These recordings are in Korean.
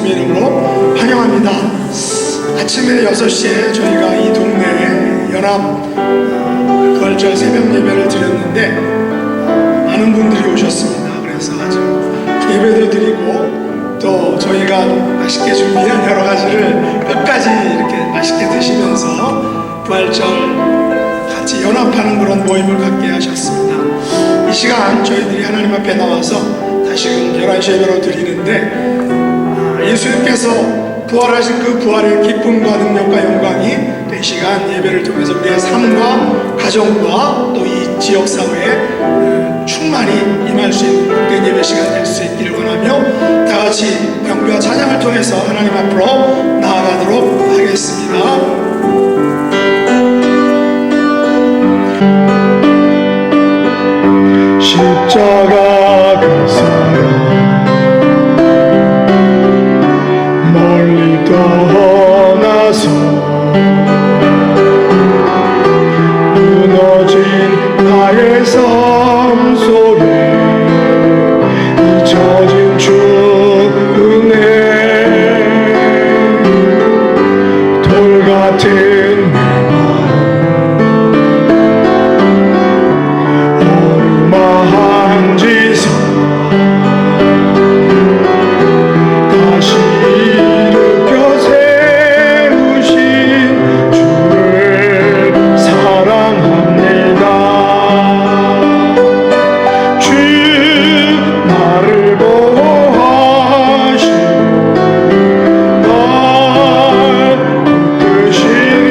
예수님의 이름으로 환영합니다. 아침에 6시에 저희가 이 동네에 연합 부활절 새벽 예배를 드렸는데 많은 분들이 오셨습니다. 그래서 아주 예배도 드리고 또 저희가 맛있게 준비한 여러 가지를 끝까지 이렇게 맛있게 드시면서 부활절 같이 연합하는 그런 모임을 갖게 하셨습니다. 이 시간 저희들이 하나님 앞에 나와서 다시금 11시 예배로 드리는데 예수님께서 부활하신 그 부활의 기쁨과 능력과 영광이 이 시간 예배를 통해서 우리의 삶과 가정과 또 이 지역사회에 충만히 임할 수 있는 복된 예배 시간 될 수 있기를 원하며 다 같이 경배와 찬양을 통해서 하나님 앞으로 나아가도록 하겠습니다. 십자가 그 사랑 멀리 떠나서 무너진 나의 삶 속에 잊혀진 주은혜 돌 같은 내 마음 만지사 다시 일으켜 세우신 주를 사랑합니다. 주 나를 보호하시고 날 붙드시는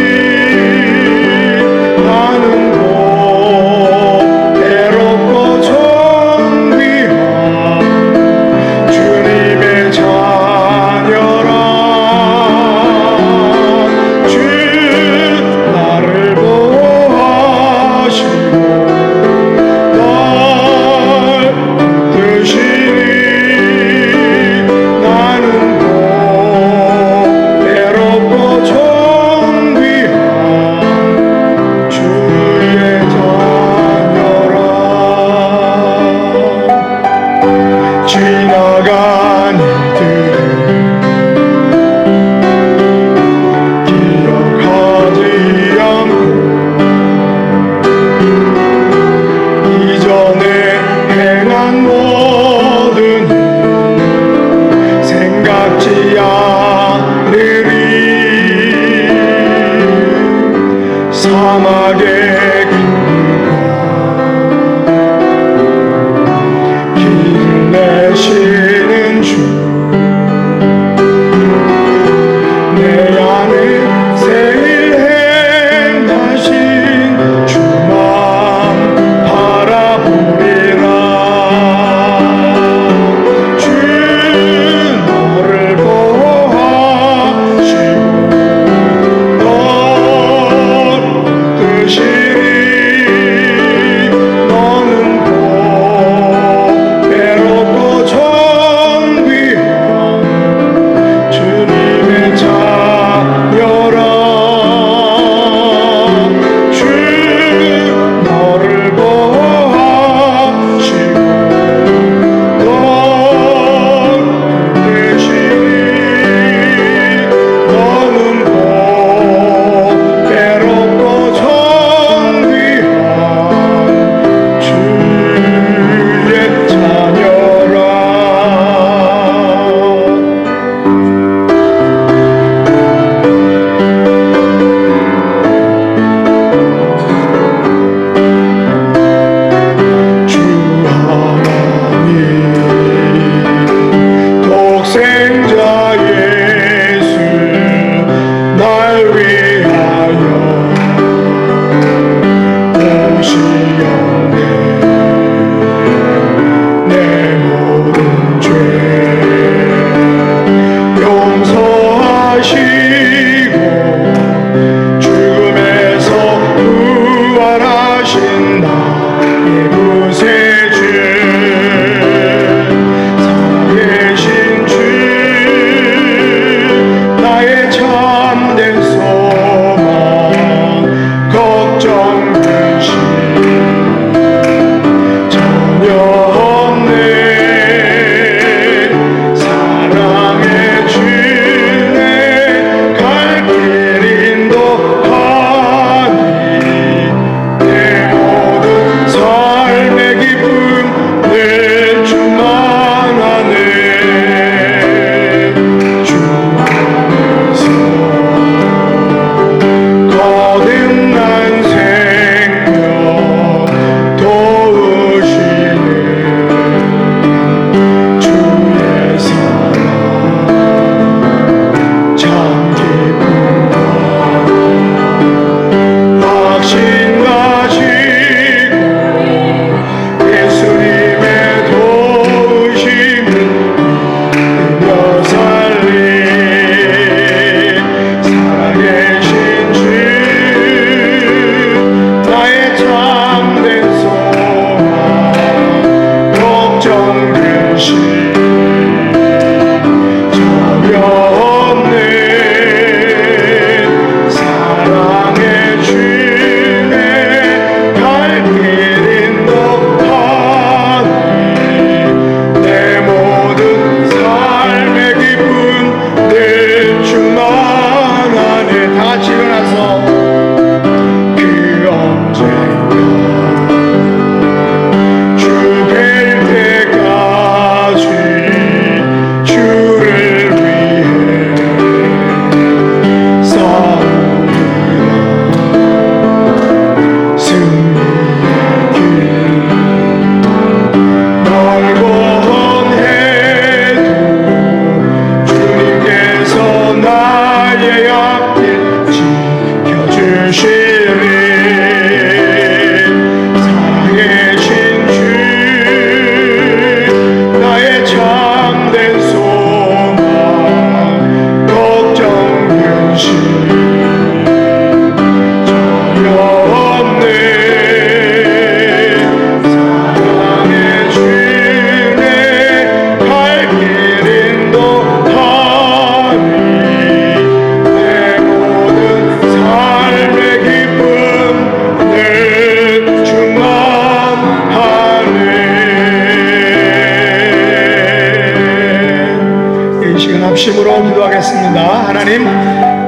합심으로 기도하겠습니다. 하나님,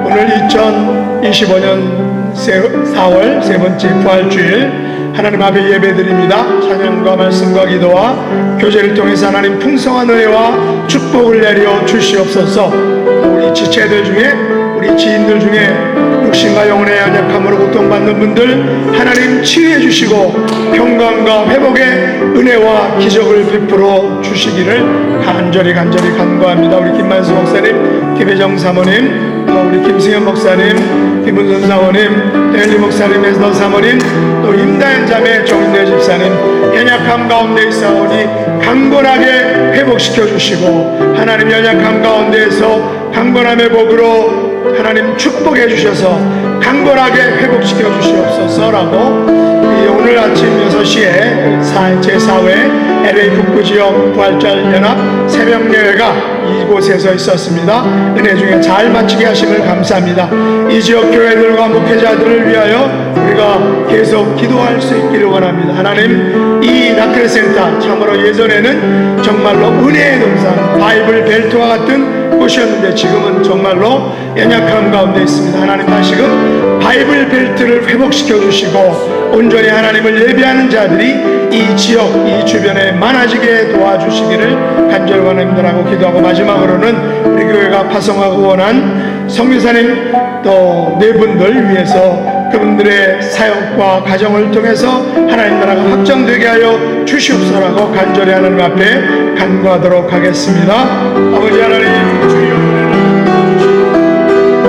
오늘 2025년 4월 세 번째 부활주일 하나님 앞에 예배드립니다. 찬양과 말씀과 기도와 교제를 통해서 하나님 풍성한 은혜와 축복을 내려 주시옵소서. 우리 지체들 중에, 우리 지인들 중에 육신과 영혼의 연약함으로 고통받는 분들 하나님 치유해 주시고 평강과 회복의 은혜와 기적을 베풀어 주시기를 간절히 간구합니다. 우리 김만수 목사님, 김혜정 사모님, 우리 김승현 목사님, 김은선 사모님, nel리 목사님, 에스더 사모님, 또 임다현 자매, 정인대 집사님 연약함 가운데 있사오니 강건하게 회복시켜 주시고 하나님 연약함 가운데에서 강건함의 복으로 하나님 축복해 주셔서 강건하게 회복시켜 주시옵소서라고 오늘 아침 6시에 제4회 LA 북부지역 부활절연합 새벽예배가 이곳에서 있었습니다. 은혜 중에 잘 마치게 하심을 감사합니다. 이 지역 교회들과 목회자들을 위하여 우리가 계속 기도할 수 있기를 원합니다. 하나님, 이 나클센터 참으로 예전에는 정말로 은혜의 동산, 바이블 벨트와 같은 곳이었는데 지금은 정말로 연약함 가운데 있습니다. 하나님, 다시금 바이블 벨트를 회복시켜 주시고 온전히 하나님을 예배하는 자들이 이 지역, 이 주변에 많아지게 도와주시기를 간절히 원합니다라고 기도하고, 마지막으로는 우리 교회가 파송하고 원한 선교사님 또 네 분들 위해서 그분들의 사역과 가정을 통해서 하나님 나라가 확장되게 하여 주시옵소서라고 간절히 하나님 앞에 간구하도록 하겠습니다. 아버지 하나님, 주의 은혜를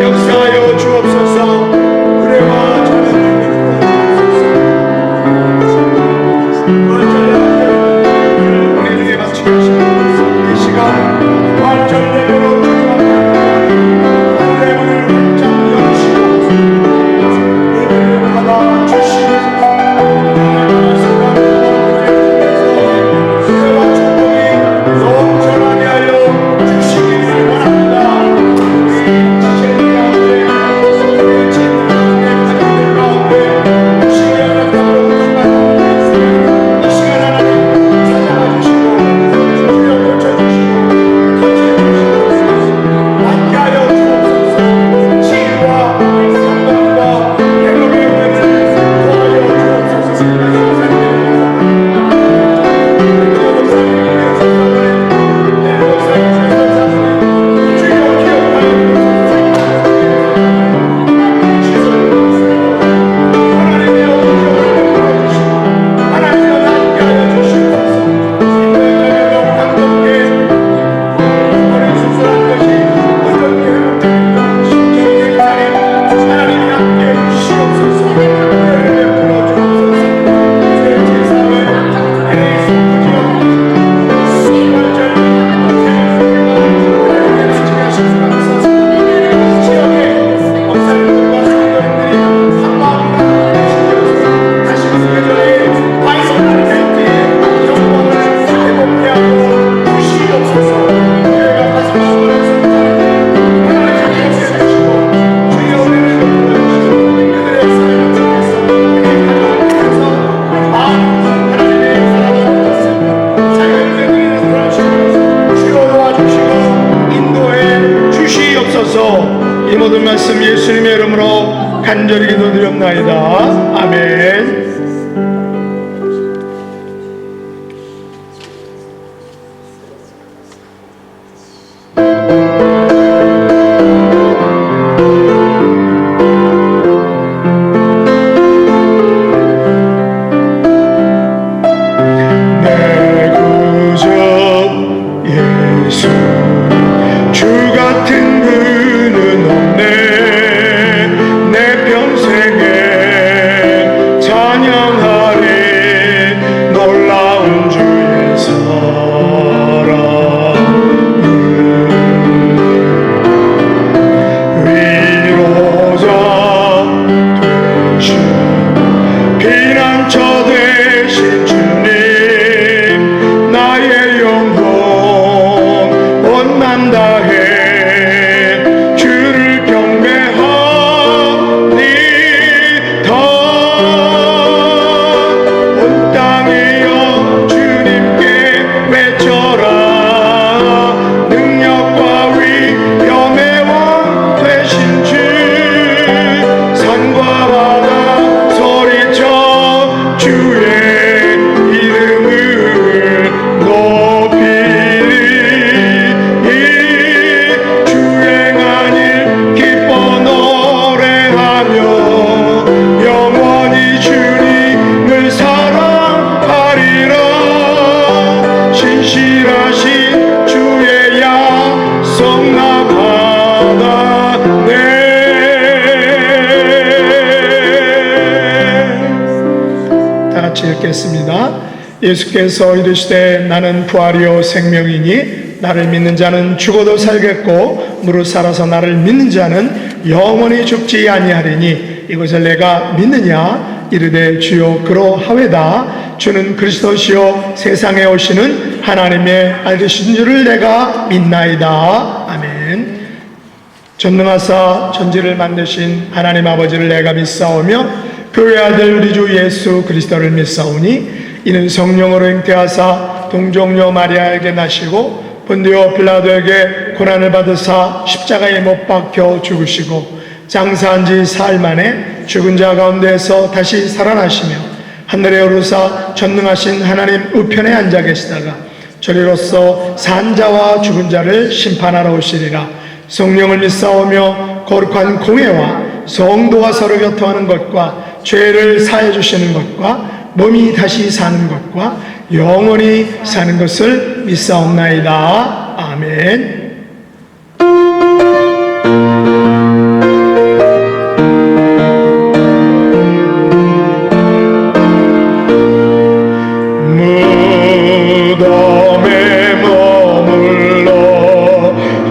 역사하여 주옵소서. 은혜와 찬양을 은혜 중에 마치게 하시고 이 시간 부활절 예배로 하늘의 문을 활짝 열어주시고 예배를 받아 주시옵소서. 은혜와 축복이 넘쳐나게 하여 주시기를 원합니다. 우리 지체들 가운데, 우리 지인들 가운데, 주시기 연약함으로 고통받는 이 시간 하나님 찾아가 주시고 주여 고쳐주시고 터치해 주시옵소서. 낫게 하여 주옵소서. 치유와 상담과 회복의 은혜를 더하여 주옵소서. 이 모든 말씀 예수님의 이름으로 간절히 기도드렸나이다. 아멘. 내 구주 예수, 주 같은 그는 없네. 내 평생에 자녀 읽겠습니다. 예수께서 이르시되 나는 부활이요 생명이니 나를 믿는 자는 죽어도 살겠고 무릇 살아서 나를 믿는 자는 영원히 죽지 아니하리니 이것을 내가 믿느냐 이르되 주여 그러하외다. 주는 그리스도시요 세상에 오시는 하나님의 아들이신 줄을 내가 믿나이다. 아멘. 전능하사 천지를 만드신 하나님 아버지를 내가 믿사오며 그의 아들 우리 주 예수 그리스도를 믿사오니 이는 성령으로 잉태하사 동정녀 마리아에게 나시고 본디오 빌라도에게 고난을 받으사 십자가에 못 박혀 죽으시고 장사한 지 사흘 만에 죽은 자 가운데서 다시 살아나시며 하늘에 오르사 전능하신 하나님 우편에 앉아 계시다가 저리로서 산 자와 죽은 자를 심판하러 오시리라. 성령을 믿사오며 거룩한 공회와 성도가 서로 교통하는 것과 죄를 사해 주시는 것과 몸이 다시 사는 것과 영원히 사는 것을 믿사옵나이다. 아멘. 무덤에 머물러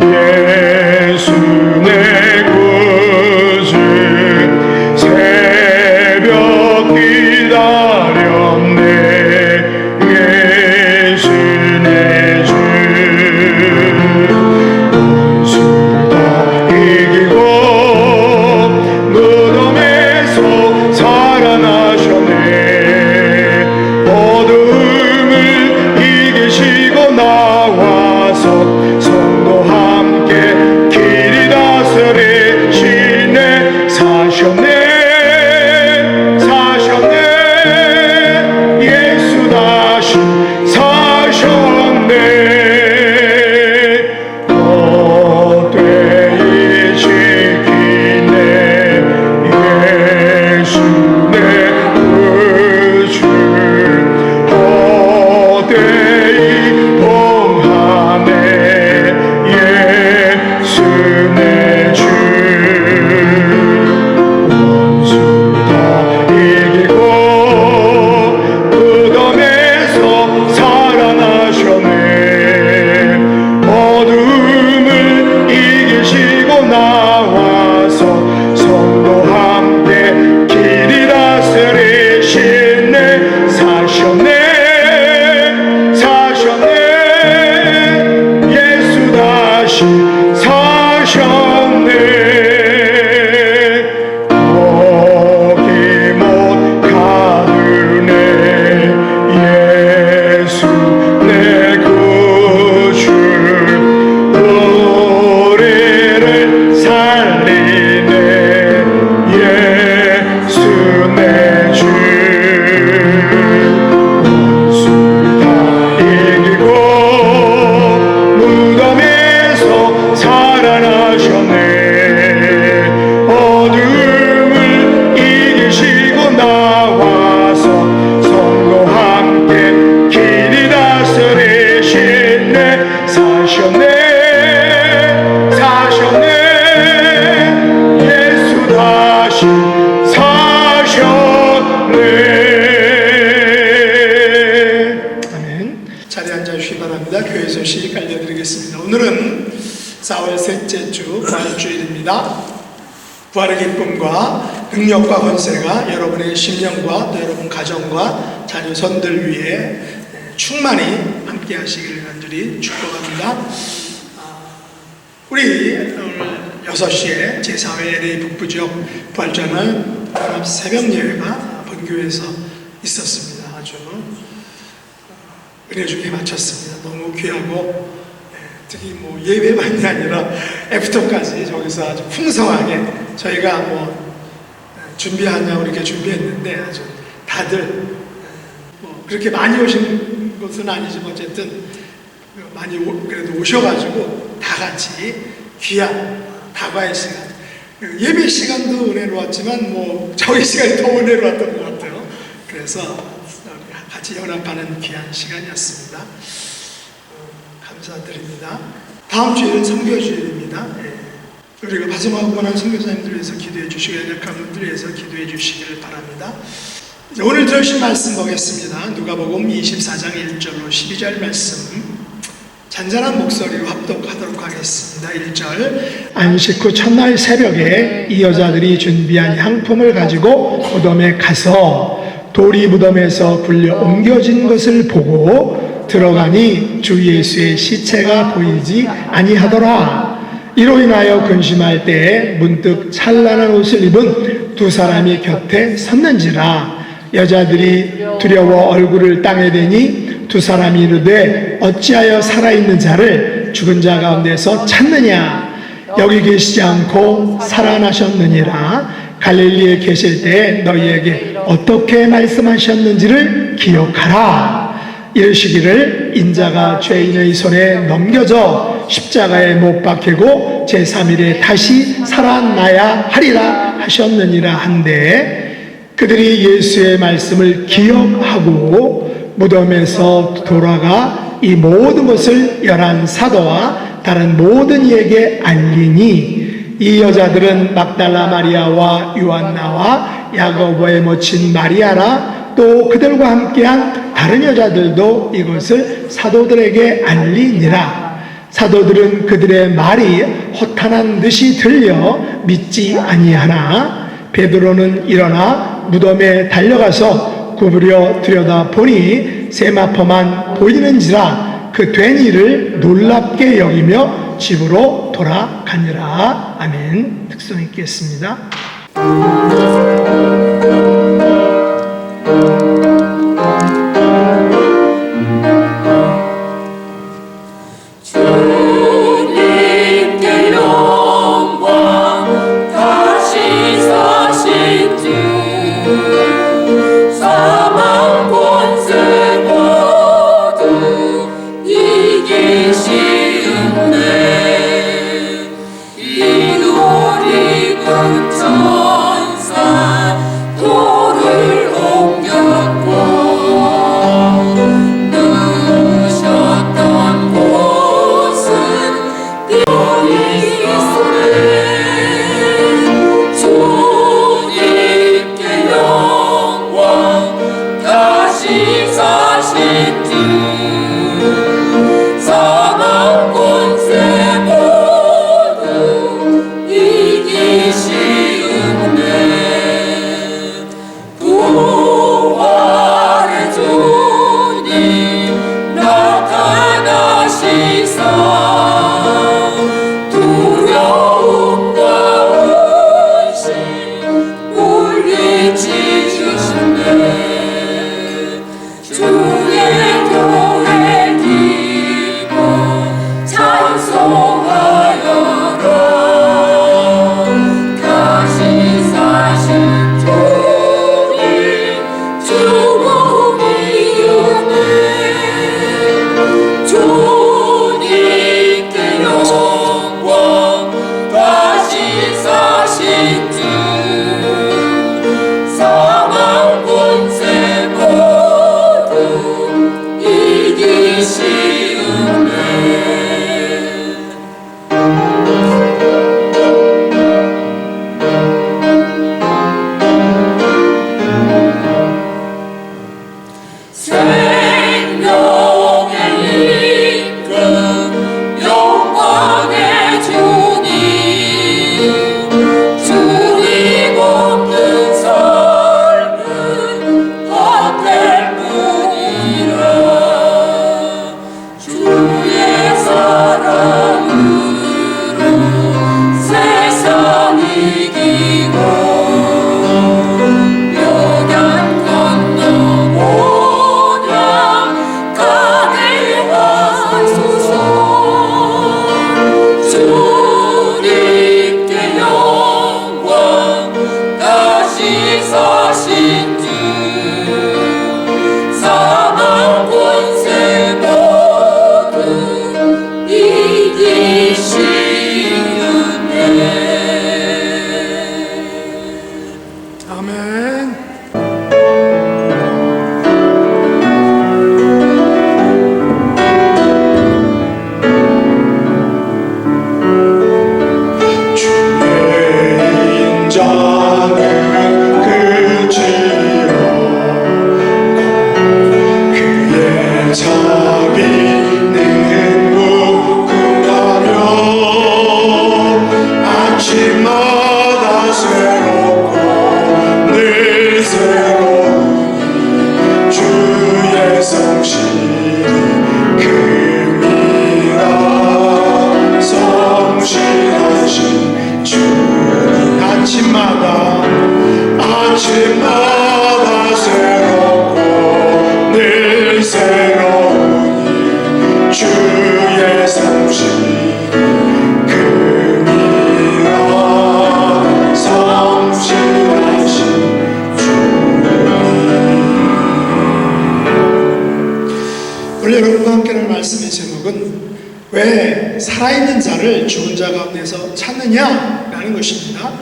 예수 내 구주 새벽 기다렸네. 예수 내 주 원수를 다 이기고 무덤에서 살아나셨네. 어둠을 이기시고 나와서 성도와 함께 길이 다스리시네. 사셨네. 예수 다시 사셨네. 헛되이 지키네. 예수 내 구주 헛되이 봉하네. 예수 내 주 원수 다 이기고 무덤에서 살아나셨네. 어둠을 이기시고 나와서 성도와 함께 길이 다스리시네. 사셨네. 예수 다시 사셨네. 거기 못 가두네. 예수 내 구주 우리를 살리네. 예수 내 주 원수 다 이기고 무덤에서 살아나셨네. 어둠을 이기시고 나와서 성도와 함께 길이 다스리시네. 사셨네. 예수 다시 사셨네. 아멘. 자리에 앉아주시기 바랍니다. 교회 소식 알려드리겠습니다. 오늘은 4월 셋째 주 부활주일입니다. 부활의 기쁨과 능력과 권세가 여러분의 심령과 또 여러분 가정과 자녀선들 위해 충만히 함께 하시기를 간절히 축복합니다. 우리 오늘 6시에 제4회 LA 북부지역 부활절 새벽 예배가 본교회에서 있었습니다. 아주 은혜 주게 마쳤습니다. 너무 귀하고 특히 뭐 예배만이 아니라 애프터까지 저기서 아주 풍성하게 저희가 뭐 준비하냐고 이렇게 준비했는데 아주 다들 뭐 그렇게 많이 오신 것은 아니지만 어쨌든 많이 그래도 오셔가지고 다 같이 귀한 다과의 시간, 예배 시간도 은혜로웠지만 뭐 저희 시간이 더 은혜로웠던 것 같아요. 그래서 같이 연합하는 귀한 시간이었습니다. 감사드립니다. 다음 주일은 선교주일입니다. 우리가 파송하고 원하는 선교사님들 위해서 기도해 주시고 연약한 분들 위해서 기도해 주시기를 바랍니다. 이제 오늘 들으신 말씀 보겠습니다. 누가복음 24장 1절로 12절 말씀 잔잔한 목소리로 합독하도록 하겠습니다. 1절 안식 후 첫날 새벽에 이 여자들이 준비한 향품을 가지고 무덤에 가서 돌이 무덤에서 굴려 옮겨진 것을 보고 들어가니 주 예수의 시체가 보이지 아니하더라. 이로 인하여 근심할 때에 문득 찬란한 옷을 입은 두 사람이 곁에 섰는지라. 여자들이 두려워 얼굴을 땅에 대니 두 사람이 이르되 어찌하여 살아있는 자를 죽은 자 가운데서 찾느냐. 여기 계시지 않고 살아나셨느니라. 갈릴리에 계실 때에 너희에게 어떻게 말씀하셨는지를 기억하라. 이르시기를 인자가 죄인의 손에 넘겨져 십자가에 못 박히고 제3일에 다시 살아나야 하리라 하셨느니라 한데 그들이 예수의 말씀을 기억하고 무덤에서 돌아가 이 모든 것을 11 사도와 다른 모든 이에게 알리니 이 여자들은 막달라 마리아와 요한나와 야고보의 모친 마리아라 또 그들과 함께한 다른 여자들도 이것을 사도들에게 알리니라. 사도들은 그들의 말이 허탄한 듯이 들려 믿지 아니하나 베드로는 일어나 무덤에 달려가서 구부려 들여다보니 세마포만 보이는지라 그 된 일을 놀랍게 여기며 집으로 돌아가니라. 아멘. 특송 읽겠습니다. 이노리 근천사 왜 살아있는 자를 죽은 자 가운데서 찾느냐라는 것입니다.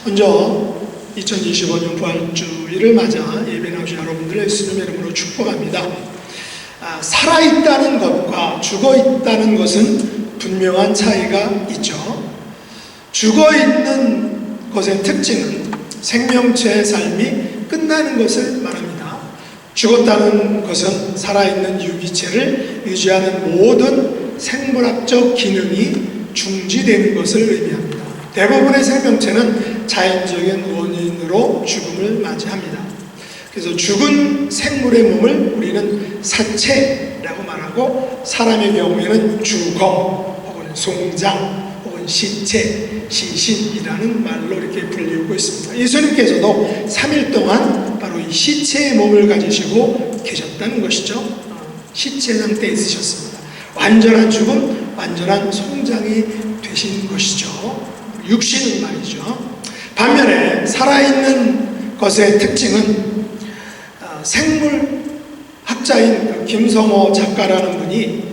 먼저 2025년 부활주일을 맞아 예배 나오신 여러분들을 예수님의 이름으로 축복합니다. 살아있다는 것과 죽어있다는 것은 분명한 차이가 있죠. 죽어있는 것의 특징은 생명체의 삶이 끝나는 것을 말합니다. 죽었다는 것은 살아있는 유기체를 유지하는 모든 생물학적 기능이 중지되는 것을 의미합니다. 대부분의 생명체는 자연적인 원인으로 죽음을 맞이합니다. 그래서 죽은 생물의 몸을 우리는 사체라고 말하고, 사람의 경우에는 주검 혹은 송장 혹은 시체, 시신이라는 말로 이렇게 불리우고 있습니다. 예수님께서도 3일 동안 바로 이 시체의 몸을 가지시고 계셨다는 것이죠. 시체 상태에 있으셨습니다. 완전한 죽음, 완전한 송장이 되신 것이죠. 육신은 말이죠. 반면에 살아있는 것의 특징은 생물학자인 김성호 작가라는 분이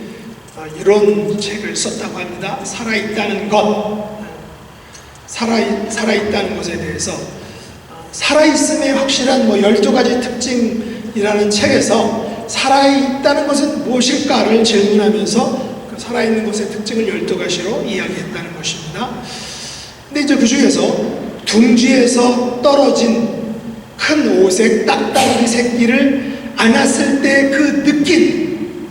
이런 책을 썼다고 합니다. 살아있다는 것, 살아있다는 것에 대해서 살아있음의 확실한 12가지 특징이라는 책에서 살아있다는 것은 무엇일까를 질문하면서 그 살아있는 것의 특징을 12가지로 이야기했다는 것입니다. 근데 이제 그 중에서 둥지에서 떨어진 큰 오색 딱따구리 새끼를 안았을 때 그 느낌,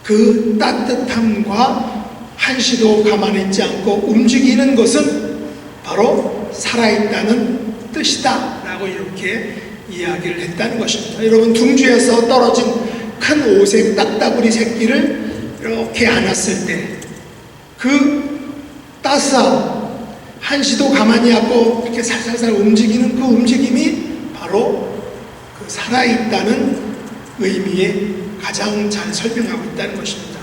그 따뜻함과 한시도 가만히 있지 않고 움직이는 것은 바로 살아있다는 뜻이다 라고 이렇게 이야기를 했다는 것입니다. 여러분, 둥지에서 떨어진 큰 오색 딱따구리 새끼를 이렇게 안았을 때 그 따스함, 한시도 가만히 않고 이렇게 살살살 움직이는 그 움직임이 바로 그 살아있다는 의미에 가장 잘 설명하고 있다는 것입니다.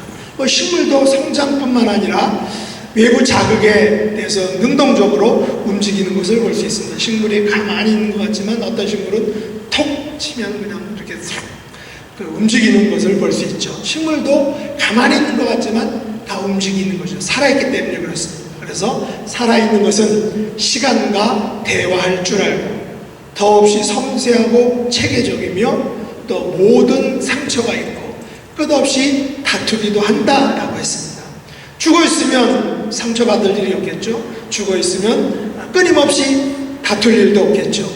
식물도 성장뿐만 아니라 외부 자극에 대해서 능동적으로 움직이는 것을 볼 수 있습니다. 식물이 가만히 있는 것 같지만 어떤 식물은 톡 치면 그냥 이렇게 움직이는 것을 볼 수 있죠. 식물도 가만히 있는 것 같지만 다 움직이는 거죠. 살아있기 때문에 그렇습니다. 그래서 살아있는 것은 시간과 대화할 줄 알고 더없이 섬세하고 체계적이며 또 모든 상처가 있고 끝없이 다투기도 한다라고 했습니다. 죽어있으면 상처받을 일이 없겠죠. 죽어있으면 끊임없이 다툴 일도 없겠죠.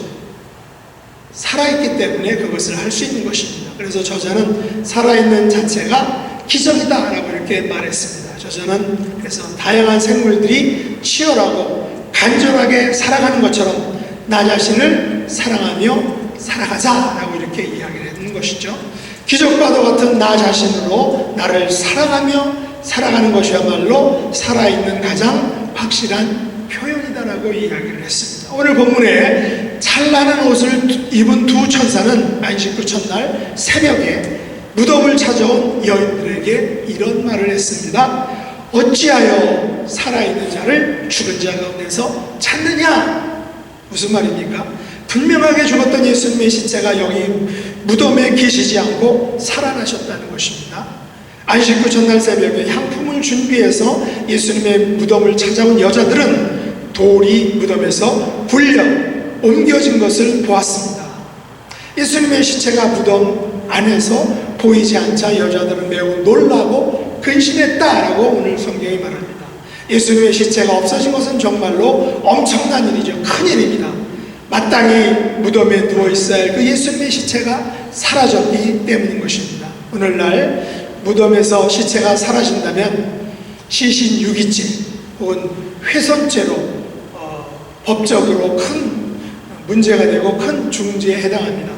살아있기 때문에 그것을 할 수 있는 것입니다. 그래서 저자는 살아있는 자체가 기적이다 라고 이렇게 말했습니다. 저자는 그래서 다양한 생물들이 치열하고 간절하게 살아가는 것처럼 나 자신을 사랑하며 살아가자 라고 이렇게 이야기를 했는 것이죠. 기적과도 같은 나 자신으로 나를 사랑하며 살아가는 것이야말로 살아있는 가장 확실한 표현이다라고 이야기를 했습니다. 오늘 본문에 찬란한 옷을 입은 두 천사는 안식구 첫날 새벽에 무덤을 찾아온 여인들에게 이런 말을 했습니다. 어찌하여 살아있는 자를 죽은 자 가운데서 찾느냐? 무슨 말입니까? 분명하게 죽었던 예수님의 시체가 여기 무덤에 계시지 않고 살아나셨다는 것입니다. 안식구 전날 새벽에 향품을 준비해서 예수님의 무덤을 찾아온 여자들은 돌이 무덤에서 굴려 옮겨진 것을 보았습니다. 예수님의 시체가 무덤 안에서 보이지 않자 여자들은 매우 놀라고 근심했다라고 오늘 성경이 말합니다. 예수님의 시체가 없어진 것은 정말로 엄청난 일이죠. 큰일입니다. 마땅히 무덤에 누워있어야 할 그 예수님의 시체가 사라졌기 때문인 것입니다. 오늘날 무덤에서 시체가 사라진다면 시신 유기죄 혹은 훼손죄로 법적으로 큰 문제가 되고 큰 중죄에 해당합니다.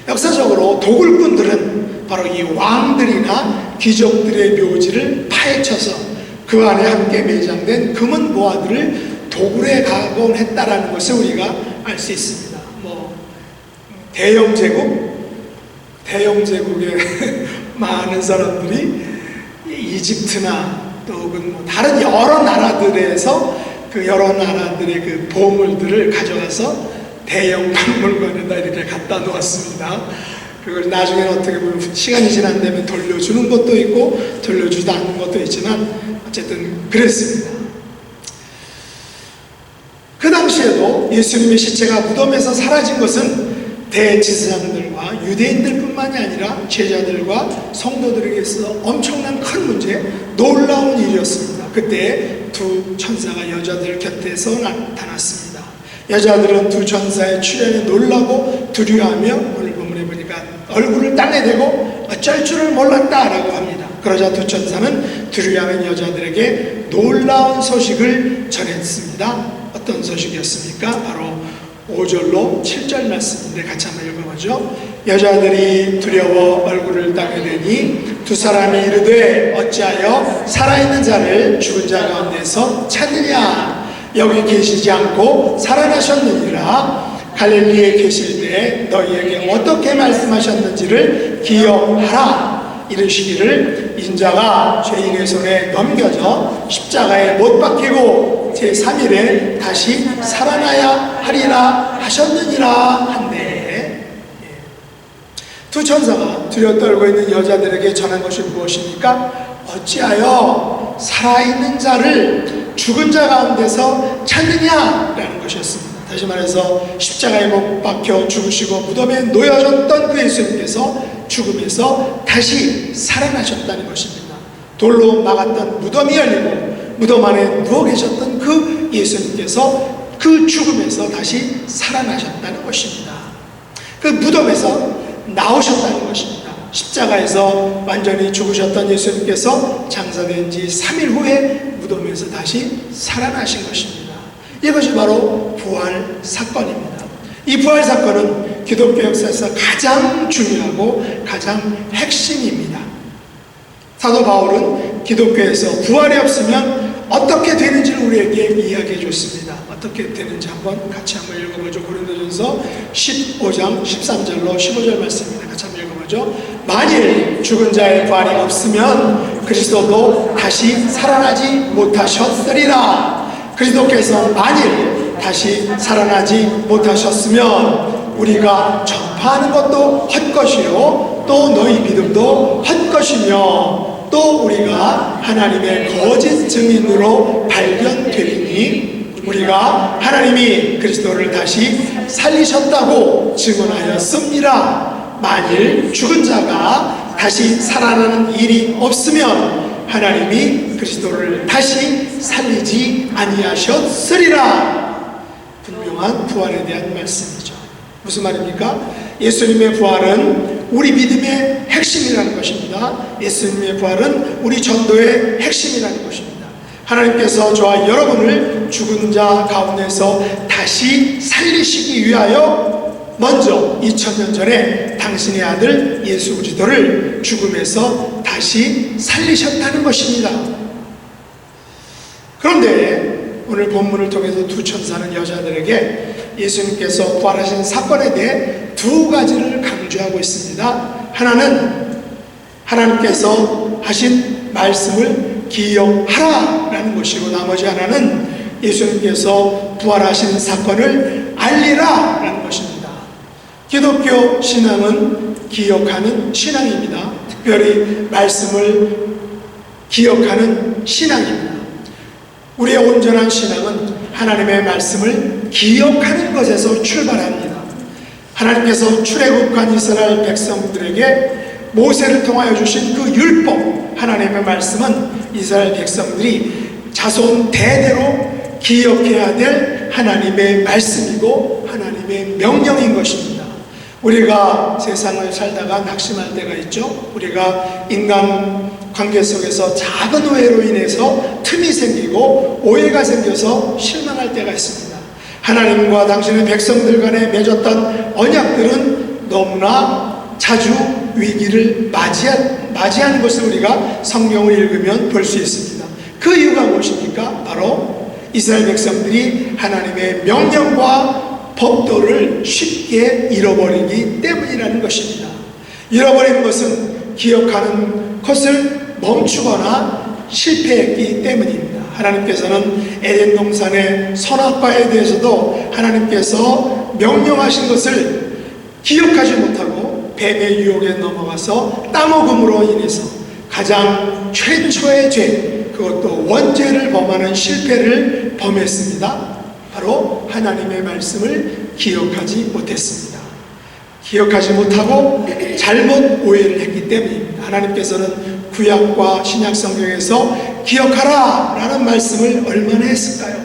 역사적으로 도굴꾼들은 바로 이 왕들이나 귀족들의 묘지를 파헤쳐서 그 안에 함께 매장된 금은 모아들을 도굴해 가곤 했다라는 것을 우리가 알 수 있습니다. 대영 제국의 많은 사람들이 이집트나 또 혹은 다른 여러 나라들에서 그 여러 나라들의 그 보물들을 가져가서 대형 박물관에다 이렇게 갖다 놓았습니다. 그리고 나중에는 어떻게 보면 시간이 지난다면 돌려주는 것도 있고 돌려주지 않는 것도 있지만 어쨌든 그랬습니다. 그 당시에도 예수님의 시체가 무덤에서 사라진 것은 대제사장들과 유대인들뿐만이 아니라 제자들과 성도들에게 있어서 엄청난 큰 문제, 놀라운 일이었습니다. 그때 두 천사가 여자들 곁에서 나타났습니다. 여자들은 두 천사의 출현에 놀라고 두려워하며 오늘 본문에 보니까 얼굴을 땅에 대고 어쩔 줄을 몰랐다라고 합니다. 그러자 두 천사는 두려워하는 여자들에게 놀라운 소식을 전했습니다. 어떤 소식이었습니까? 바로 5절로 7절 말씀인데 같이 한번 읽어보죠. 여자들이 두려워 얼굴을 땅에 대니 두 사람이 이르되 어찌하여 살아있는 자를 죽은 자 가운데서 찾느냐? 여기 계시지 않고 살아나셨느니라. 갈릴리에 계실 때 너희에게 어떻게 말씀하셨는지를 기억하라. 이르시기를 인자가 죄인의 손에 넘겨져 십자가에 못 박히고 제3일에 다시 살아나야 하리라 하셨느니라 한데, 두 천사가 두려 떨고 있는 여자들에게 전한 것이 무엇입니까? 어찌하여 살아있는 자를 죽은 자 가운데서 찾느냐라는 것이었습니다. 다시 말해서 십자가에 못 박혀 죽으시고 무덤에 놓여졌던 그 예수님께서 죽음에서 다시 살아나셨다는 것입니다. 돌로 막았던 무덤이 열리고 무덤 안에 누워 계셨던 그 예수님께서 그 죽음에서 다시 살아나셨다는 것입니다. 그 무덤에서 나오셨다는 것입니다. 십자가에서 완전히 죽으셨던 예수님께서 장사된 지 3일 후에 무덤에서 다시 살아나신 것입니다. 이것이 바로 부활 사건입니다. 이 부활 사건은 기독교 역사에서 가장 중요하고 가장 핵심입니다. 사도 바울은 기독교에서 부활이 없으면 어떻게 되는지를 우리에게 이야기해 줬습니다. 어떻게 되는지 같이 한번 읽어보죠. 고린도전서 15장 13절로 15절 말씀입니다. 같이 한번 읽어보죠. 만일 죽은 자의 부활이 없으면 그리스도도 다시 살아나지 못하셨으리라. 그리스도께서 만일 다시 살아나지 못하셨으면 우리가 전파하는 것도 헛것이요 또 너희 믿음도 헛것이며 또 우리가 하나님의 거짓 증인으로 발견되리니 우리가 하나님이 그리스도를 다시 살리셨다고 증언하였습니다. 만일 죽은 자가 다시 살아나는 일이 없으면 하나님이 그리스도를 다시 살리지 아니하셨으리라. 분명한 부활에 대한 말씀이죠. 무슨 말입니까? 예수님의 부활은 우리 믿음의 핵심이라는 것입니다. 예수님의 부활은 우리 전도의 핵심이라는 것입니다. 하나님께서 저와 여러분을 죽은 자 가운데서 다시 살리시기 위하여 먼저 2000년 전에 당신의 아들 예수 그리스도를 죽음에서 다시 살리셨다는 것입니다. 그런데 오늘 본문을 통해서 두 천사는 여자들에게 예수님께서 부활하신 사건에 대해 두 가지를 강조하고 있습니다. 하나는 하나님께서 하신 말씀을 기억하라라는 것이고, 나머지 하나는 예수님께서 부활하신 사건을 알리라라는 것입니다. 기독교 신앙은 기억하는 신앙입니다. 특별히 말씀을 기억하는 신앙입니다. 우리의 온전한 신앙은 하나님의 말씀을 기억하는 것에서 출발합니다. 하나님께서 출애굽한 이스라엘 백성들에게 모세를 통하여 주신 그 율법, 하나님의 말씀은 이스라엘 백성들이 자손 대대로 기억해야 될 하나님의 말씀이고 하나님의 명령인 것입니다. 우리가 세상을 살다가 낙심할 때가 있죠. 우리가 인간 관계 속에서 작은 오해로 인해서 틈이 생기고 오해가 생겨서 실망할 때가 있습니다. 하나님과 당신의 백성들 간에 맺었던 언약들은 너무나 자주 위기를 맞이하는 것을 우리가 성경을 읽으면 볼 수 있습니다. 그 이유가 무엇입니까? 바로 이스라엘 백성들이 하나님의 명령과 법도를 쉽게 잃어버리기 때문이라는 것입니다. 잃어버린 것은 기억하는 것을 멈추거나 실패했기 때문입니다. 하나님께서는 에덴 동산의 선악과에 대해서도 하나님께서 명령하신 것을 기억하지 못하고 뱀의 유혹에 넘어가서 따먹음으로 인해서 가장 최초의 죄, 그것도 원죄를 범하는 실패를 범했습니다. 바로 하나님의 말씀을 기억하지 못했습니다. 기억하지 못하고 잘못 오해를 했기 때문입니다. 하나님께서는 구약과 신약 성경에서 기억하라 라는 말씀을 얼마나 했을까요?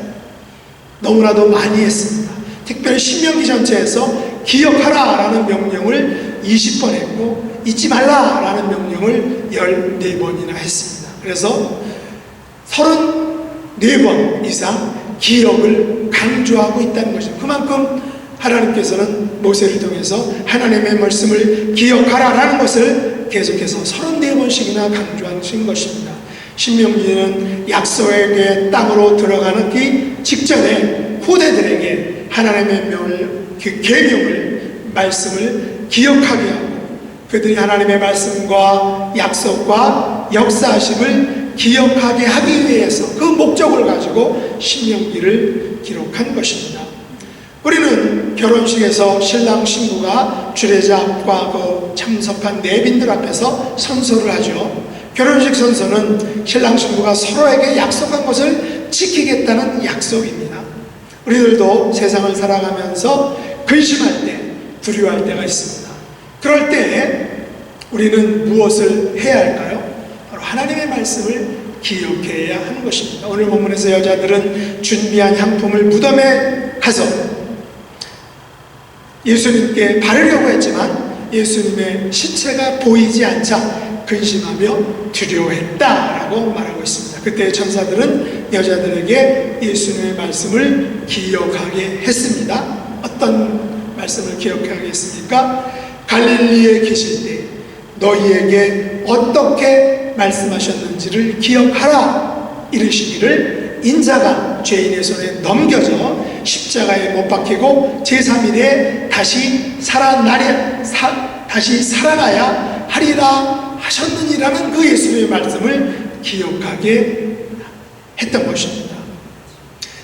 너무나도 많이 했습니다. 특별히 신명기 전체에서 기억하라 라는 명령을 20번 했고 잊지 말라 라는 명령을 14번이나 했습니다. 그래서 34번 이상 기억을 강조하고 있다는 것입니다. 그만큼 하나님께서는 모세를 통해서 하나님의 말씀을 기억하라 라는 것을 계속해서 34번씩이나 강조하신 것입니다. 신명기는 약속의 땅으로 들어가기 직전에 후대들에게 하나님의 계명을 말씀을 기억하게 하고 그들이 하나님의 말씀과 약속과 역사하심을 기억하게 하기 위해서 그 목적을 가지고 신명기를 기록한 것입니다. 우리는 결혼식에서 신랑 신부가 주례자 앞과 그 참석한 내빈들 앞에서 선서를 하죠. 결혼식 선서는 신랑 신부가 서로에게 약속한 것을 지키겠다는 약속입니다. 우리들도 세상을 살아가면서 근심할 때, 두려워할 때가 있습니다. 그럴 때 우리는 무엇을 해야 할까요? 바로 하나님의 말씀을 기억해야 하는 것입니다. 오늘 본문에서 여자들은 준비한 향품을 무덤에 가서 예수님께 바르려고 했지만 예수님의 시체가 보이지 않자 근심하며 두려워했다라고 말하고 있습니다. 그때 천사들은 여자들에게 예수님의 말씀을 기억하게 했습니다. 어떤 말씀을 기억하게 했습니까? 갈릴리에 계실 때 너희에게 어떻게 말씀하셨는지를 기억하라 이르시기를 인자가 죄인의 손에 넘겨져 십자가에 못 박히고 제3일에 다시 살아나야 하리라 하셨느니라는 그 예수님의 말씀을 기억하게 했던 것입니다.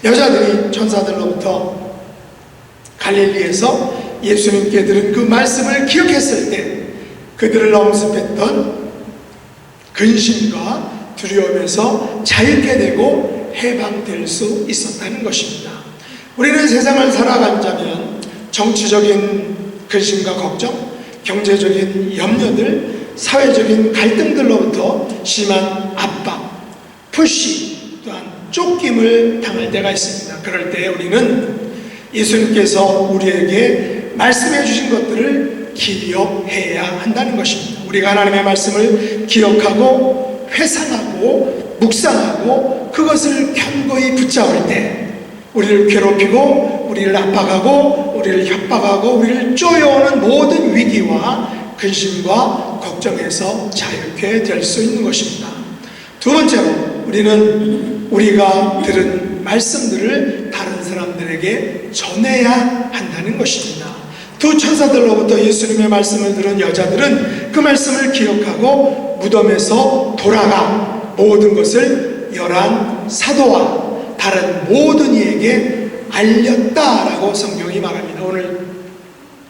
여자들이 천사들로부터 갈릴리에서 예수님께 들은 그 말씀을 기억했을 때 그들을 엄습했던 근심과 두려움에서 자유케 되고 해방될 수 있었다는 것입니다. 우리는 세상을 살아가자면 정치적인 근심과 걱정, 경제적인 염려들, 사회적인 갈등들로부터 심한 압박, 푸시, 또한 쫓김을 당할 때가 있습니다. 그럴 때 우리는 예수님께서 우리에게 말씀해 주신 것들을 기억해야 한다는 것입니다. 우리가 하나님의 말씀을 기억하고 회상하고 묵상하고 그것을 견고히 붙잡을 때 우리를 괴롭히고 우리를 압박하고 우리를 협박하고 우리를 쪼여오는 모든 위기와 근심과 걱정에서 자유케 될 수 있는 것입니다. 두 번째로 우리는 우리가 들은 말씀들을 다른 사람들에게 전해야 한다는 것입니다. 두 천사들로부터 예수님의 말씀을 들은 여자들은 그 말씀을 기억하고 무덤에서 돌아가 모든 것을 11 사도와 다른 모든 이에게 알렸다라고 성경이 말합니다. 오늘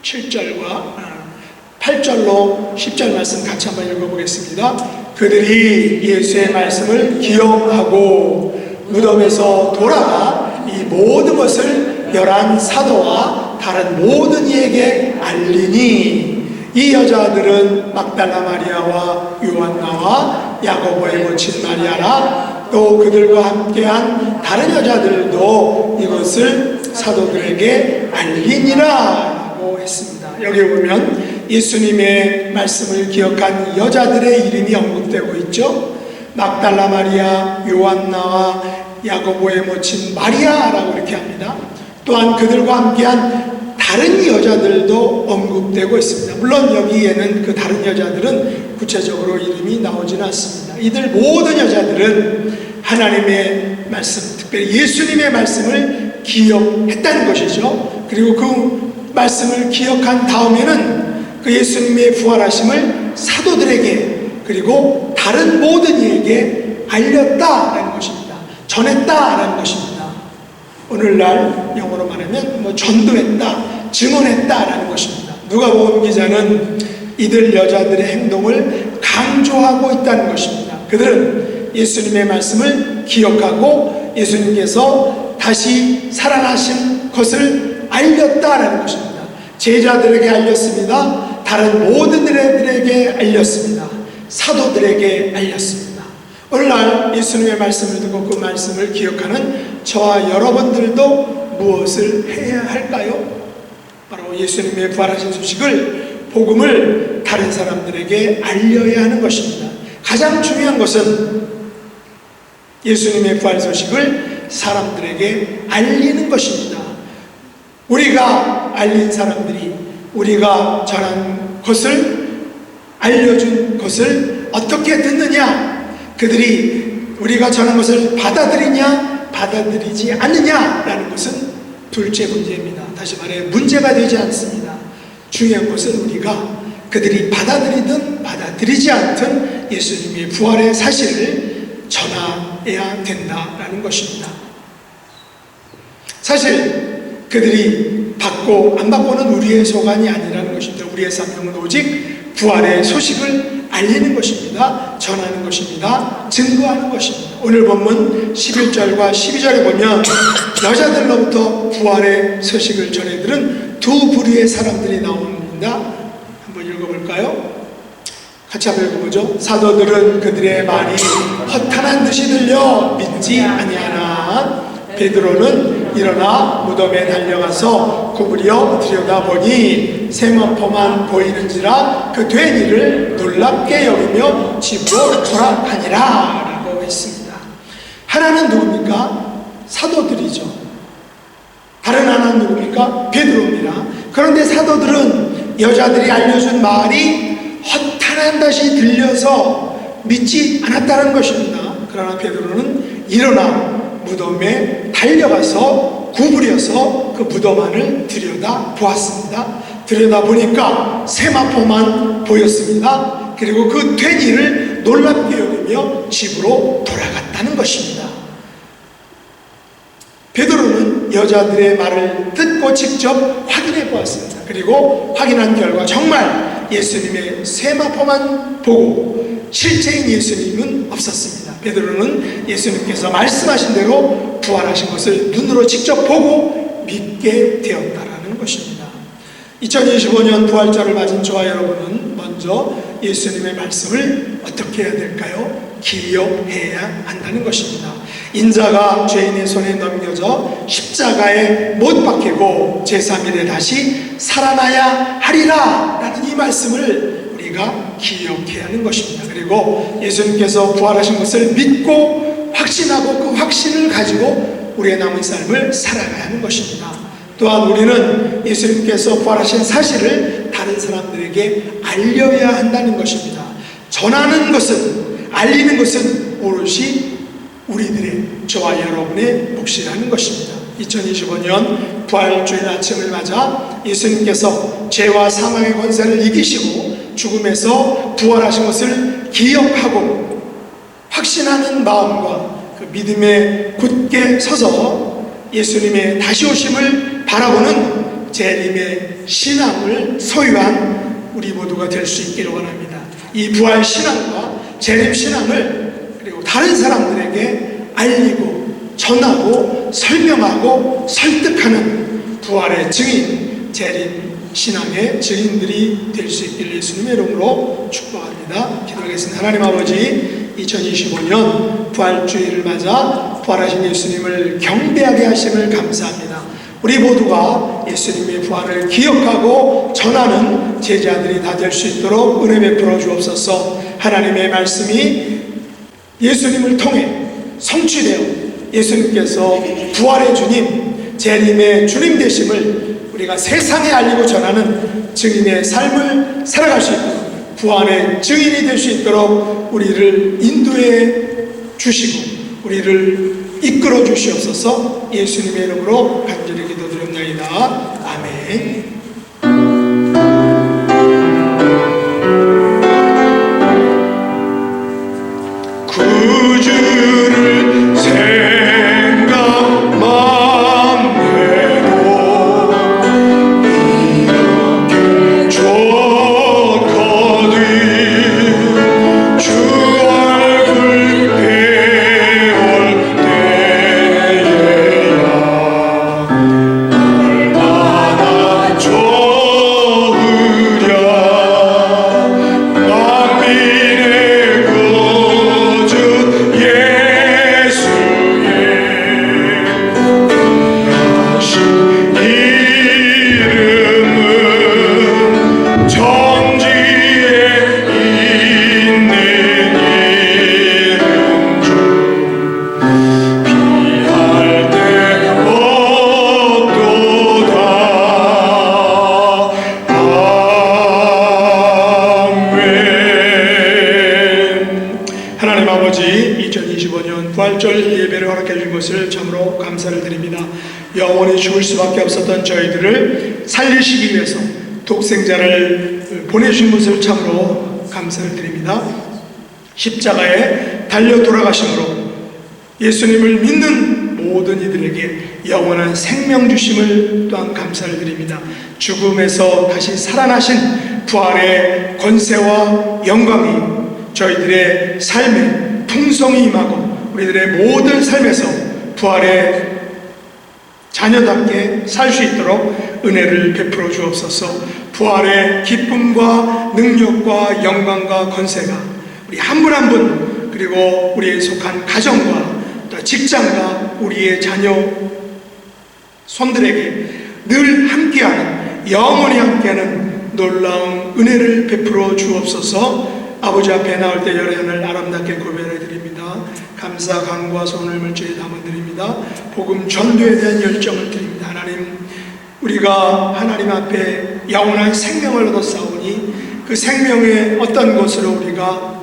7절과 8절로 10절 말씀 같이 한번 읽어보겠습니다. 그들이 예수의 말씀을 기억하고 무덤에서 돌아가 이 모든 것을 11 사도와 다른 모든 이에게 알리니 이 여자들은 막달라 마리아와 요한나와 야고보의 모친 마리아라 또 그들과 함께한 다른 여자들도 이것을 사도들에게 알리니라 라고 했습니다. 여기 보면 예수님의 말씀을 기억한 여자들의 이름이 언급되고 있죠. 막달라 마리아, 요한나와 야고보의 모친 마리아라고 이렇게 합니다. 또한 그들과 함께한 다른 여자들도 언급되고 있습니다. 물론 여기에는 그 다른 여자들은 구체적으로 이름이 나오지는 않습니다. 이들 모든 여자들은 하나님의 말씀, 특별히 예수님의 말씀을 기억했다는 것이죠. 그리고 그 말씀을 기억한 다음에는 그 예수님의 부활하심을 사도들에게 그리고 다른 모든 이에게 알렸다라는 것입니다. 전했다라는 것입니다. 오늘날 영어로 말하면 전도했다, 증언했다라는 것입니다. 누가복음 기자는 이들 여자들의 행동을 강조하고 있다는 것입니다. 그들은 예수님의 말씀을 기억하고 예수님께서 다시 살아나신 것을 알렸다라는 것입니다. 제자들에게 알렸습니다. 다른 모든 이들에게 알렸습니다. 사도들에게 알렸습니다. 오늘날 예수님의 말씀을 듣고 그 말씀을 기억하는 저와 여러분들도 무엇을 해야 할까요? 바로 예수님의 부활하신 소식을, 복음을 다른 사람들에게 알려야 하는 것입니다. 가장 중요한 것은 예수님의 부활 소식을 사람들에게 알리는 것입니다. 우리가 알린 사람들이, 우리가 전한 것을, 알려준 것을 어떻게 듣느냐, 그들이 우리가 전한 것을 받아들이냐 받아들이지 않느냐라는 것은 둘째 문제입니다. 다시 말해 문제가 되지 않습니다. 중요한 것은 우리가 그들이 받아들이든 받아들이지 않든 예수님의 부활의 사실을 전해야 된다라는 것입니다. 사실 그들이 받고 안 받고는 우리의 소관이 아니라는 것입니다. 우리의 사명은 오직 부활의 소식을 알리는 것입니다. 전하는 것입니다. 증거하는 것입니다. 오늘 본문 11절과 12절에 보면 여자들로부터 부활의 소식을 전해들은 두 부류의 사람들이 나옵니다. 한번 읽어볼까요? 같이 한번 읽어보죠. 사도들은 그들의 말이 허탄한 듯이 들려 믿지 아니하나 베드로는 일어나 무덤에 달려가서 구부려 들여다보니 세마포만 보이는지라 그 된 일을 놀랍게 여기며 집으로 돌아가니라 라고 했습니다. 하나는 누굽니까? 사도들이죠. 다른 하나는 누굽니까? 베드로입니다. 그런데 사도들은 여자들이 알려준 말이 허탄한 듯이 들려서 믿지 않았다는 것입니다. 그러나 베드로는 일어나 무덤에 달려가서 구부려서 그 무덤 안을 들여다 보았습니다. 들여다 보니까 세마포만 보였습니다. 그리고 그 된 일을 놀랍게 여기며 집으로 돌아갔다는 것입니다. 베드로는 여자들의 말을 듣고 직접 확인해 보았습니다. 그리고 확인한 결과 정말 예수님의 세마포만 보고 실제인 예수님은 없었습니다. 베드로는 예수님께서 말씀하신 대로 부활하신 것을 눈으로 직접 보고 믿게 되었다라는 것입니다. 2025년 부활절을 맞은 저와 여러분은 먼저 예수님의 말씀을 어떻게 해야 될까요? 기억해야 한다는 것입니다. 인자가 죄인의 손에 넘겨져 십자가에 못 박히고 제3일에 다시 살아나야 하리라 라는 이 말씀을 우리가 기억해야 하는 것입니다. 그리고 예수님께서 부활하신 것을 믿고 확신하고 그 확신을 가지고 우리의 남은 삶을 살아가야 하는 것입니다. 또한 우리는 예수님께서 부활하신 사실을 다른 사람들에게 알려야 한다는 것입니다. 전하는 것은, 알리는 것은 오롯이 우리들의, 저와 여러분의 몫이라는 것입니다. 2025년 부활주일 아침을 맞아 예수님께서 죄와 사망의 권세를 이기시고 죽음에서 부활하신 것을 기억하고 확신하는 마음과 그 믿음에 굳게 서서 예수님의 다시 오심을 바라보는 재림의 신앙을 소유한 우리 모두가 될 수 있기를 원합니다. 이 부활 신앙과 재림 신앙을 그리고 다른 사람들에게 알리고 전하고 설명하고 설득하는 부활의 증인, 재림 신앙의 증인들이 될 수 있기를 예수님의 이름으로 축복합니다. 기도하겠습니다. 하나님 아버지, 2025년 부활주의를 맞아 부활하신 예수님을 경배하게 하심을 감사합니다. 우리 모두가 예수님의 부활을 기억하고 전하는 제자들이 다 될 수 있도록 은혜 베풀어 주옵소서. 하나님의 말씀이 예수님을 통해 성취되어 예수님께서 부활의 주님, 재림의 주님 되심을 우리가 세상에 알리고 전하는 증인의 삶을 살아갈 수 있도록, 부활의 증인이 될 수 있도록 우리를 인도해 주시고 우리를 이끌어 주시옵소서. 예수님의 이름으로 간절히 기도드립니다. 아멘. 구주를 생각만 해도 이렇게 좋고 이름으로 감사를 드립니다. 영원히 죽을 수밖에 없었던 저희들을 살리시기 위해서 독생자를 보내신 것을 참으로 감사를 드립니다. 십자가에 달려 돌아가심으로 예수님을 믿는 모든 이들에게 영원한 생명 주심을 또한 감사를 드립니다. 죽음에서 다시 살아나신 부활의 권세와 영광이 저희들의 삶에 풍성히 임하고 우리들의 모든 삶에서 부활의 자녀답게 살 수 있도록 은혜를 베풀어 주옵소서. 부활의 기쁨과 능력과 영광과 권세가 우리 한 분 한 분, 그리고 우리에 속한 가정과 또 직장과 우리의 자녀 손들에게 늘 함께하는, 영원히 함께하는 놀라운 은혜를 베풀어 주옵소서. 아버지 앞에 나올 때 열의 하늘 아름답게 고백을 드립니다. 감사, 간구와 손을 물질에 담아드립니다. 복음 전도에 대한 열정을 드립니다. 하나님, 우리가 하나님 앞에 영원한 생명을 얻었사오니 그 생명의 어떤 것으로 우리가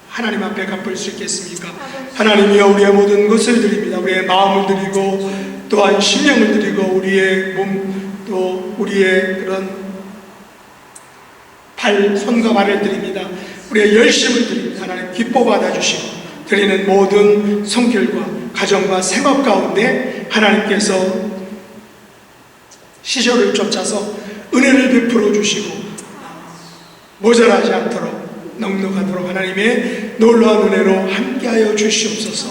하나님 앞에 갚을 수 있겠습니까? 하나님이여, 우리의 모든 것을 드립니다. 우리의 마음을 드리고 또한 심령을 드리고 우리의 몸, 또 우리의 그런 발, 손과 발을 드립니다. 우리의 열심을 드립니다. 하나님 기뻐 받아주시고 드리는 모든 손길과 가정과 생업 가운데 하나님께서 시절을 쫓아서 은혜를 베풀어 주시고 모자라지 않도록 넉넉하도록 하나님의 놀라운 은혜로 함께하여 주시옵소서.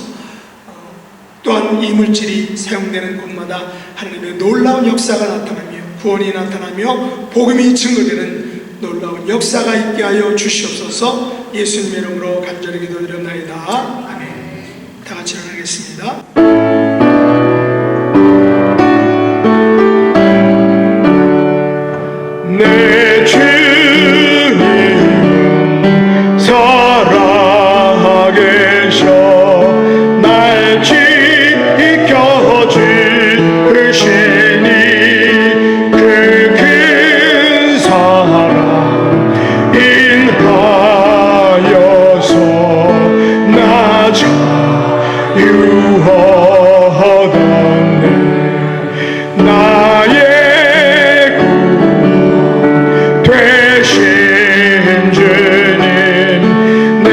또한 이 물질이 사용되는 곳마다 하나님의 놀라운 역사가 나타나며 구원이 나타나며 복음이 증거되는 놀라운 역사가 있게 하여 주시옵소서. 예수님의 이름으로 간절히 기도드렸나이다. 아멘. 다 같이 일어나겠습니다. 내 주님 살아계셔 날 지켜주시니 그 큰 사랑 인하여서 나 자유하였네. 나의 되신 주님 내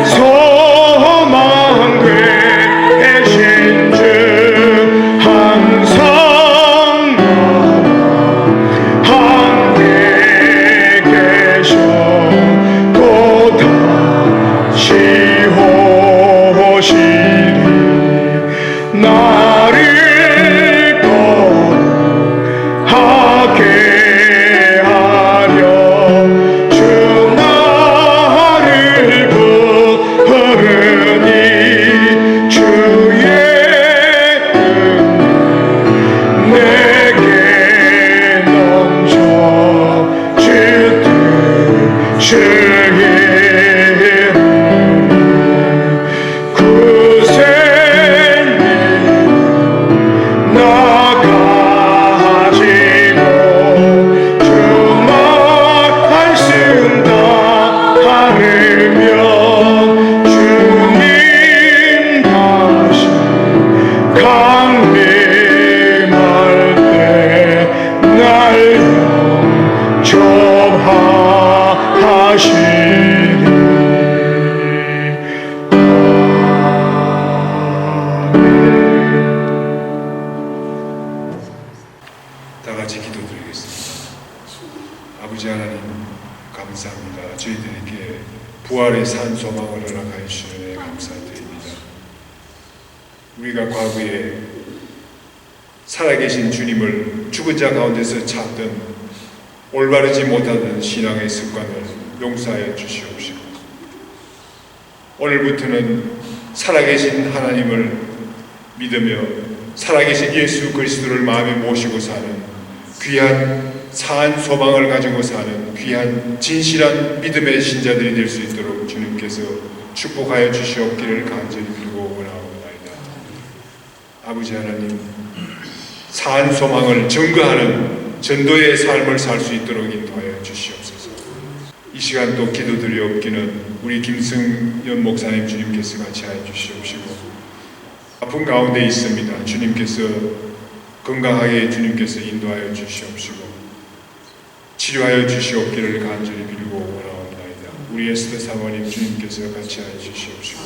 소망 되신 주 항상 나와 함께 계셔 또 다시 오시리. 나를 거룩하게 하려 주 나를 부르니 주의 은혜 내게 넘쳐 주시리. 그 생명 나가지고 주 말씀 따르며 주님 다시 강림할 때 날 영접하시리. 다 같이 기도드리겠습니다. 아버지 하나님, 감사합니다. 저희들에게 부활의 산 소망을 허락하여 주시는 감사드립니다. 우리가 과거에 살아계신 주님을 죽은 자 가운데서 찾던 올바르지 못하던 신앙의 습관을 용서하여 주시옵시고, 오늘부터는 살아계신 하나님을 믿으며 살아계신 예수 그리스도를 마음에 모시고 사는 귀한 사한 소망을 가지고 사는 귀한 진실한 믿음의 신자들이 될 수 있도록 주님께서 축복하여 주시옵기를 간절히 빌고 원하옵나이다. 아버지 하나님, 사한 소망을 증거하는 전도의 삶을 살 수 있도록 인도하여 주시옵소서. 이 시간 또 기도드리옵기는 우리 김승연 목사님 주님께서 같이 하여 주시옵시고, 아픈 가운데 있습니다. 주님께서 건강하게 주님께서 인도하여 주시옵시고 치료하여 주시옵기를 간절히 빌고 원하옵나이다. 우리 에스더 사모님 주님께서 같이 하여 주시옵시고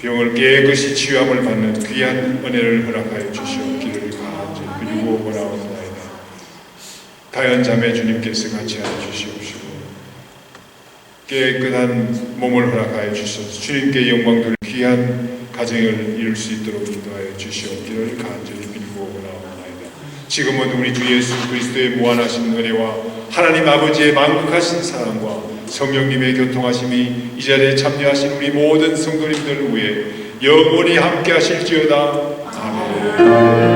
병을 깨끗이 치유함을 받는 귀한 은혜를 허락하여 주시옵기를 간절히 빌고 원하옵나이다. 가연 자매 주님께서 같이 하여 주시옵시고 깨끗한 몸을 허락하여 주셔서 주님께 영광 돌리는 귀한 가정을 이룰 수 있도록 인도하여 주시옵기를 간절히 빌고 원하옵나이다. 지금은 우리 주 예수 그리스도의 무한하신 은혜와 하나님 아버지의 만극하신 사랑과 성령님의 교통하심이 이 자리에 참여하신 우리 모든 성도님들 위해 영원히 함께 하실지어다. 아멘.